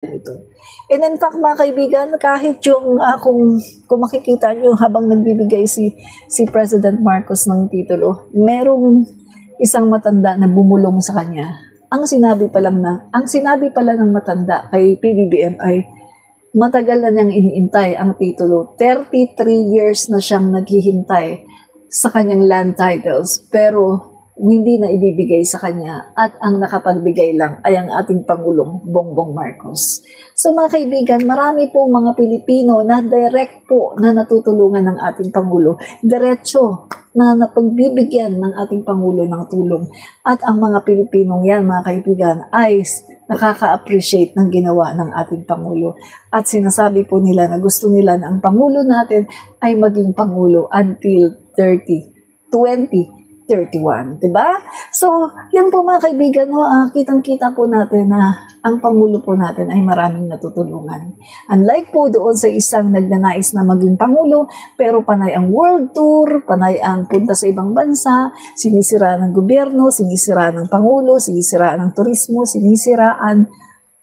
ito. And in fact, mga kaibigan, kahit yung kung makikita niyo habang nagbibigay si President Marcos ng titulo, merong isang matanda na bumulong sa kanya. Ang sinabi pala ng matanda kay PBBM ay matagal na niyang iniintay ang titulo. 33 years na siyang naghihintay sa kanyang land titles, pero hindi na ibibigay sa kanya at ang nakapagbigay lang ay ang ating Pangulong Bongbong Marcos. So mga kaibigan, marami po mga Pilipino na direct po na natutulungan ng ating Pangulo, diretso na napagbibigyan ng ating Pangulo ng tulong. At ang mga Pilipinong yan, mga kaibigan, ay nakaka-appreciate ng ginawa ng ating Pangulo. At sinasabi po nila na gusto nila na ang Pangulo natin ay maging Pangulo until 2031, diba? So, yan po mga kaibigan, no, kitang-kita po natin na ang Pangulo po natin ay maraming natutulungan. Unlike po doon sa isang nagnanais na maging Pangulo, pero panay ang world tour, panay ang punta sa ibang bansa, sinisiraan ng gobyerno, sinisiraan ng Pangulo, sinisiraan ng turismo, sinisiraan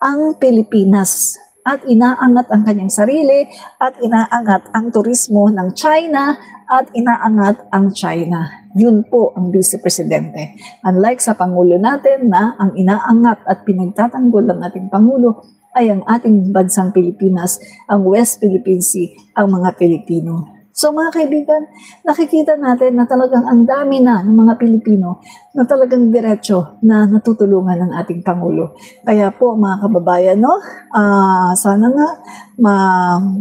ang Pilipinas. At inaangat ang kanyang sarili, at inaangat ang turismo ng China, at inaangat ang China. Yun po ang Vice Presidente. Unlike sa Pangulo natin na ang inaangat at pinagtatanggol ng ating Pangulo ay ang ating bansang Pilipinas, ang West Philippine Sea, ang mga Pilipino. So mga kaibigan, nakikita natin na talagang ang dami na ng mga Pilipino na talagang diretso na natutulungan ng ating Pangulo. Kaya po mga kababayan, no, sana nga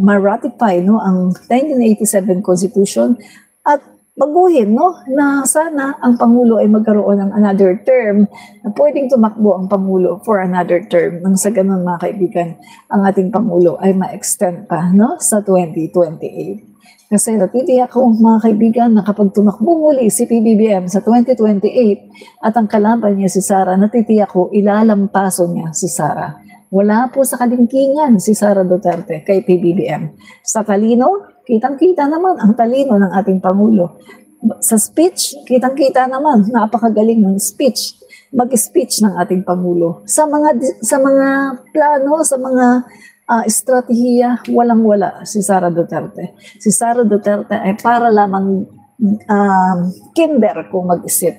ma-ratify no, ang 1987 Constitution at baguhin, no, na sana ang Pangulo ay magkaroon ng another term na pwedeng tumakbo ang Pangulo for another term. Nang sa ganun mga kaibigan, ang ating Pangulo ay ma-extend pa no, sa 2028. Kasi natitiyak ko mga kaibigan na kapag tumakbo muli si PBBM sa 2028 at ang kalaban niya si Sara, natitiyak ko ilalampaso niya si Sara. Wala po sa kalingkingan si Sara Duterte kay PBBM. Sa talino, kitang-kita naman ang talino ng ating Pangulo. Sa speech, kitang-kita naman, napakagaling ng speech, mag-speech ng ating Pangulo. Sa mga plano, sa mga estratehiya, walang-wala si Sara Duterte. Si Sara Duterte ay para lamang kinder kung mag-isip.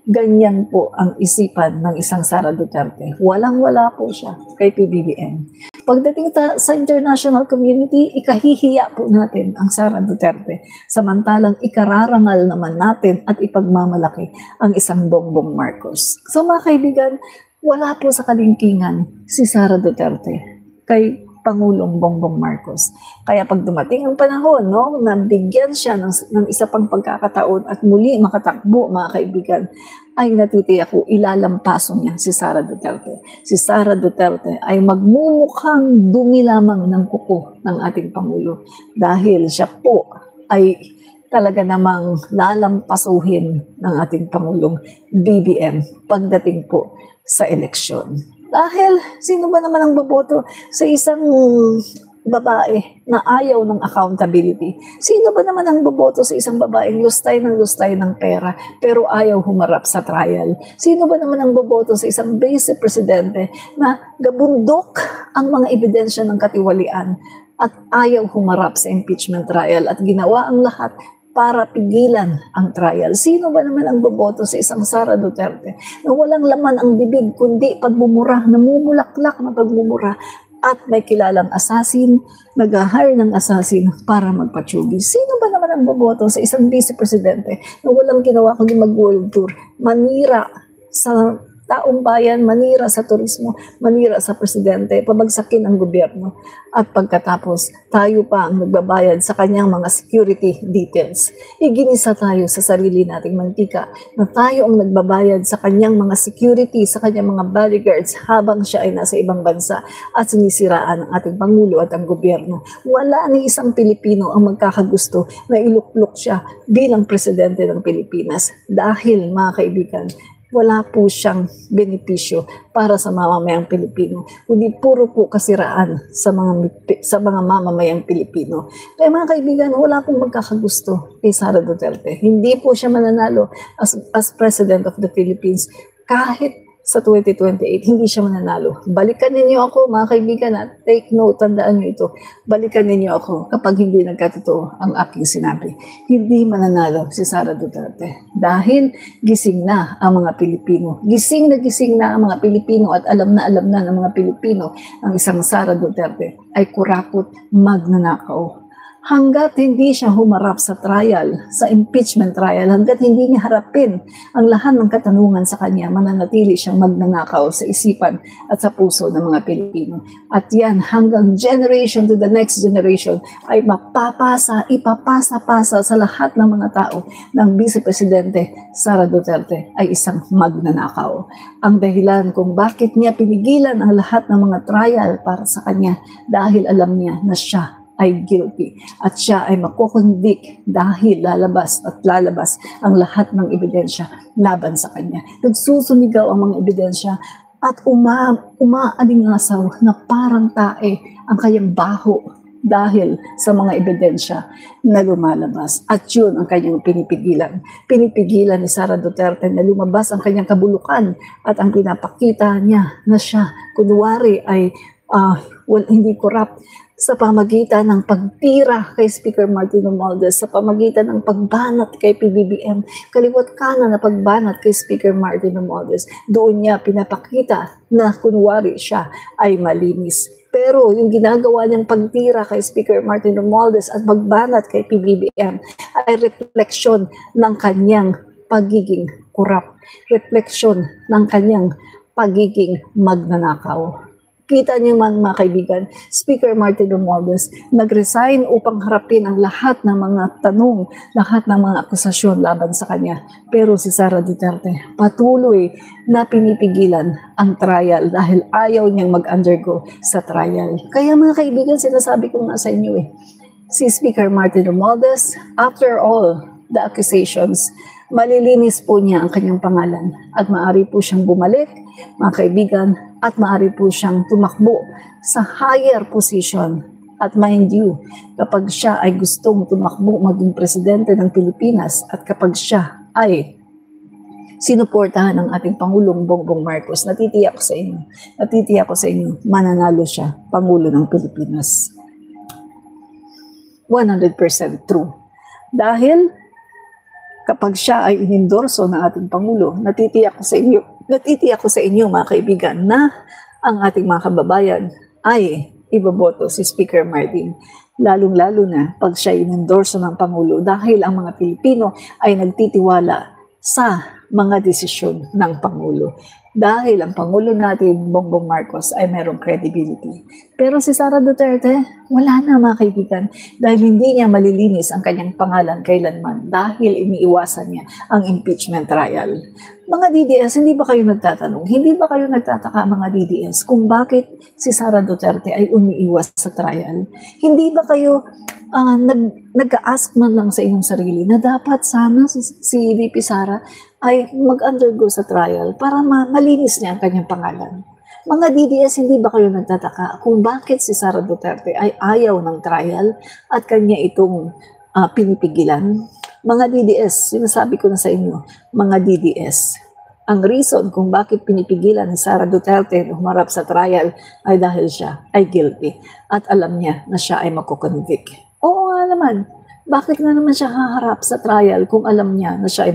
Ganyan po ang isipan ng isang Sara Duterte. Walang-wala po siya kay PBBM. Pagdating sa international community, ikahihiya po natin ang Sara Duterte. Samantalang ikararangal naman natin at ipagmamalaki ang isang Bongbong Marcos. So mga kaibigan, wala po sa kalingkingan si Sara Duterte kay Pangulong Bongbong Marcos. Kaya pag dumating ang panahon, no, nabigyan siya ng isa pang pagkakataon at muli makatakbo, mga kaibigan, ay natitiyak ko ilalampaso niya si Sara Duterte. Si Sara Duterte ay magmumukhang dumi lamang ng kuko ng ating Pangulo dahil siya po ay talaga namang lalampasuhin ng ating Pangulong BBM pagdating po sa eleksyon. Dahil sino ba naman ang boboto sa isang babae na ayaw ng accountability? Sino ba naman ang boboto sa isang babaeng lustay ng pera pero ayaw humarap sa trial? Sino ba naman ang boboto sa isang vice presidente na gabundok ang mga ebidensya ng katiwalian at ayaw humarap sa impeachment trial at ginawa ang lahat para pigilan ang trial? Sino ba naman ang boboto sa isang Sara Duterte na walang laman ang bibig kundi pagmumura, namumulaklak na pagmumura at may kilalang assassin, nag-hire ng assassin para magpatsugi? Sino ba naman ang boboto sa isang vice presidente na walang ginawa kundi mag-world tour, manira sa taong bayan, manira sa turismo, manira sa presidente, pabagsakin ang gobyerno, at pagkatapos tayo pa ang nagbabayad sa kanyang mga security details. Iginisa tayo sa sarili nating mantika na tayo ang nagbabayad sa kanyang mga security, sa kanyang mga bodyguards habang siya ay nasa ibang bansa at sinisiraan ang ating Pangulo at ang gobyerno. Wala ni isang Pilipino ang magkakagusto na iluklok siya bilang presidente ng Pilipinas dahil, mga kaibigan, wala po siyang benepisyo para sa mamamayang Pilipino, kundi puro po kasiraan sa mga mamamayang Pilipino. Kaya mga kaibigan, wala pong magkakagusto kay Sara Duterte. Hindi po siya mananalo as President of the Philippines kahit sa 2028, hindi siya mananalo. Balikan ninyo ako, mga kaibigan, at take note, tandaan nyo ito. Balikan ninyo ako kapag hindi nagkatotoo ang aking sinabi. Hindi mananalo si Sara Duterte dahil gising na ang mga Pilipino. Gising na ang mga Pilipino at alam na ng mga Pilipino ang isang Sara Duterte ay kurakot, magnanakaw. Hanggat hindi siya humarap sa trial, sa impeachment trial, hanggat hindi niya harapin ang lahat ng katanungan sa kanya, mananatili siyang magnanakaw sa isipan at sa puso ng mga Pilipino. At yan, hanggang generation to the next generation, ay ipapasa-pasa sa lahat ng mga tao ng Vice Presidente Sara Duterte ay isang magnanakaw. Ang dahilan kung bakit niya pinigilan ang lahat ng mga trial para sa kanya dahil alam niya na siya ay guilty at siya ay makukonvict dahil lalabas ang lahat ng ebidensya laban sa kanya. Nagsusumigaw ang mga ebidensya at umaalingasaw na parang tae ang kanyang baho dahil sa mga ebidensya na lumalabas. At yun ang kanyang pinipigilan. Pinipigilan ni Sara Duterte na lumabas ang kanyang kabulukan at ang pinapakita niya na siya, kunwari ay hindi corrupt, sa pamagitan ng pagtira kay Speaker Martin Romualdez, sa pamagitan ng pagbanat kay PBBM, kaliwat kanan na pagbanat kay Speaker Martin Romualdez, doon niya pinapakita na kunwari siya ay malinis. Pero yung ginagawa niyang pagtira kay Speaker Martin Romualdez at pagbanat kay PBBM ay refleksyon ng kanyang pagiging corrupt, refleksyon ng kanyang pagiging magnanakaw. Kita niyo man mga kaibigan, Speaker Martin Romualdez nag-resign upang harapin ang lahat ng mga tanong, lahat ng mga akusasyon laban sa kanya. Pero si Sara Duterte patuloy na pinipigilan ang trial dahil ayaw niyang mag-undergo sa trial. Kaya mga kaibigan, sinasabi ko nga sa inyo si Speaker Martin Romualdez, after all the accusations, malilinis po niya ang kanyang pangalan at maaari po siyang bumalik, mga kaibigan, at maaari po siyang tumakbo sa higher position. At mind you, kapag siya ay gustong tumakbo maging presidente ng Pilipinas at kapag siya ay sinuportahan ng ating Pangulong Bongbong Marcos, natitiyak ko sa inyo, mananalo siya, Pangulo ng Pilipinas. 100% true. Dahil kapag siya ay inendorso ng ating Pangulo, natitiyak ko sa inyo mga kaibigan na ang ating mga kababayan ay iboboto si Speaker Martin. Lalong-lalo na pag siya inendorso ng Pangulo dahil ang mga Pilipino ay nagtitiwala sa mga desisyon ng Pangulo. Dahil ang Pangulo natin, Bongbong Marcos, ay merong credibility. Pero si Sara Duterte, wala na mga kaibigan dahil hindi niya malilinis ang kanyang pangalan kailanman dahil iniiwasan niya ang impeachment trial. Mga DDS, hindi ba kayo nagtatanong? Hindi ba kayo nagtataka mga DDS kung bakit si Sara Duterte ay umiiwas sa trial? Hindi ba kayo nag-ask man lang sa inyong sarili na dapat sana si VP Sara ay mag-undergo sa trial para malinis niya ang kanyang pangalan? Mga DDS, hindi ba kayo nagtataka kung bakit si Sara Duterte ay ayaw ng trial at kanya itong pinipigilan? Mga DDS, sinasabi ko na sa inyo, mga DDS, ang reason kung bakit pinipigilan ni Sara Duterte na humarap sa trial ay dahil siya ay guilty at alam niya na siya ay makukonvict. Oo nga naman, bakit nga naman siya haharap sa trial kung alam niya na siya ay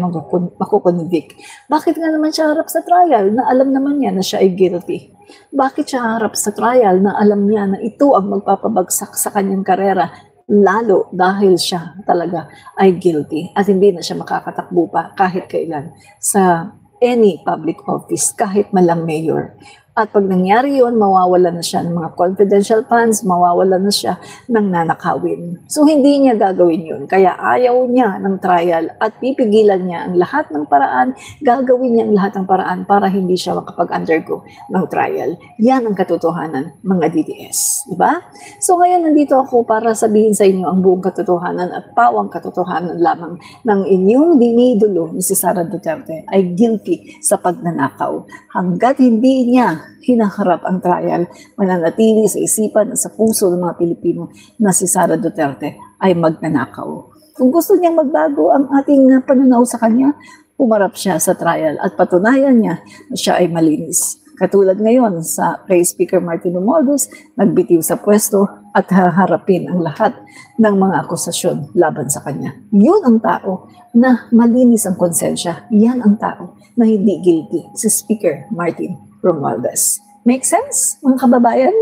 makukonvict? Bakit nga naman siya harap sa trial na alam naman niya na siya ay guilty? Bakit siya harap sa trial na alam niya na ito ang magpapabagsak sa kanyang karera, lalo dahil siya talaga ay guilty at hindi na siya makakatakbo pa kahit kailan sa any public office, kahit malang mayor. At pag nangyari yun, mawawalan na siya ng mga confidential funds, mawawalan na siya ng nanakawin. So hindi niya gagawin yun. Kaya ayaw niya ng trial at pipigilan niya ang lahat ng paraan, gagawin niya ang lahat ng paraan para hindi siya makapag-undergo ng trial. Yan ang katotohanan, mga DDS. Diba? So ngayon nandito ako para sabihin sa inyo ang buong katotohanan at pawang katotohanan lamang ng inyong dinidolo ni si Sara Duterte ay guilty sa pagnanakaw. Hanggat hindi niya hinaharap ang trial, mananatili sa isipan at sa puso ng mga Pilipino na si Sara Duterte ay magnanakaw. Kung gusto niyang magbago ang ating pananaw sa kanya, Umarap siya sa trial at patunayan niya na siya ay malinis. Katulad ngayon sa kay Speaker Martin Romualdez, nagbitiw sa pwesto at haharapin ang lahat ng mga akusasyon laban sa kanya. Yun ang tao na malinis ang konsensya. Yan ang tao na hindi guilty, si Speaker Martin Romualdez. Make sense, mga kababayan?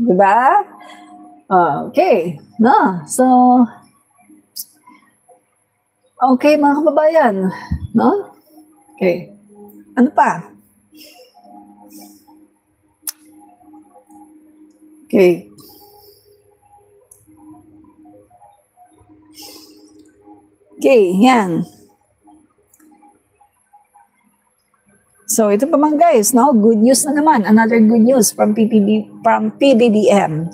Diba? Okay. No? So, okay, mga kababayan. No? Okay. Ano pa? Okay. Okay, yan. So, ito pa mga guys, no? Good news na naman. Another good news from PBBM.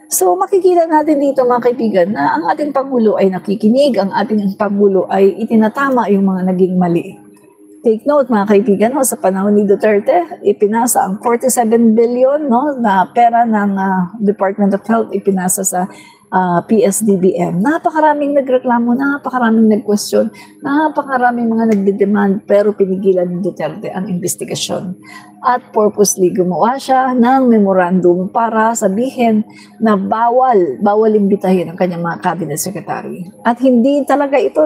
So, makikita natin dito mga kaibigan na ang ating Pangulo ay nakikinig, ang ating Pangulo ay itinatama yung mga naging mali. Take note mga kaibigan, no, sa panahon ni Duterte, ipinasa ang 47 billion no, na pera ng Department of Health, ipinasa sa PSDBM. Napakaraming nagreklamo, napakaraming nag-question, napakaraming mga nagdedemand, pero pinigilan ni Duterte ang investigasyon. At purposely gumawa siya ng memorandum para sabihin na bawal imbitahin ang kanyang mga cabinet secretary. At hindi talaga ito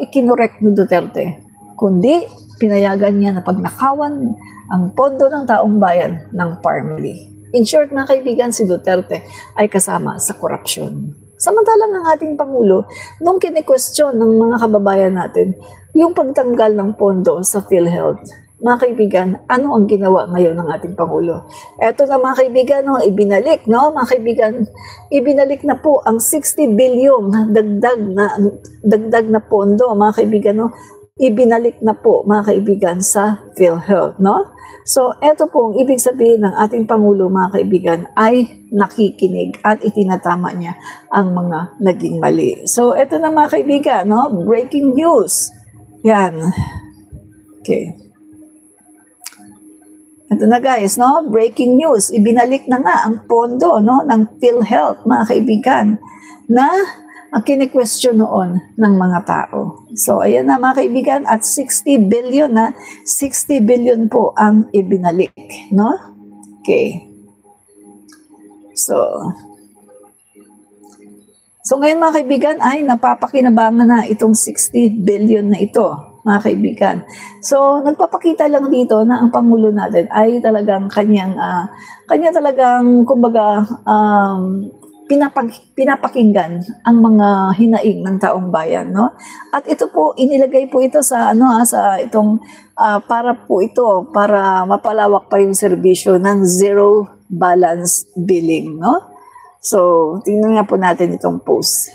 ikinorek ni Duterte, kundi pinayagan niya na pagnakawan ang pondo ng taong bayan ng family. In short, mga kaibigan, si Duterte ay kasama sa korupsyon. Samantalang ang ating Pangulo, nung kine-question ng mga kababayan natin, yung pagtanggal ng pondo sa PhilHealth, mga kaibigan, ano ang ginawa ngayon ng ating Pangulo? Eto na mga kaibigan, no, ibinalik, no, mga kaibigan, ibinalik na po ang 60 billion dagdag na pondo, mga kaibigan, no, ibinalik na po mga kaibigan sa PhilHealth, no? So, eto po ang ibig sabihin ng ating Pangulo, mga kaibigan, ay nakikinig at itinatama niya ang mga naging mali. So, eto na mga kaibigan, no? Breaking news. Yan. Okay. Ito na guys, no? Breaking news. Ibinalik na nga ang pondo, no, ng PhilHealth, mga kaibigan, na ang kine-question noon ng mga tao. So, ayan na mga kaibigan, at 60 billion po ang ibinalik, no? Okay. So ngayon mga kaibigan ay napapakinabangan na itong 60 billion na ito, mga kaibigan. So, nagpapakita lang dito na ang Pangulo natin ay talagang kanya talagang, kumbaga, pinapakinggan ang mga hinaing ng taong bayan, no? At ito po, inilagay po ito sa sa itong para mapalawak pa yung serbisyo ng zero balance billing, no? So, tingnan nga po natin itong post.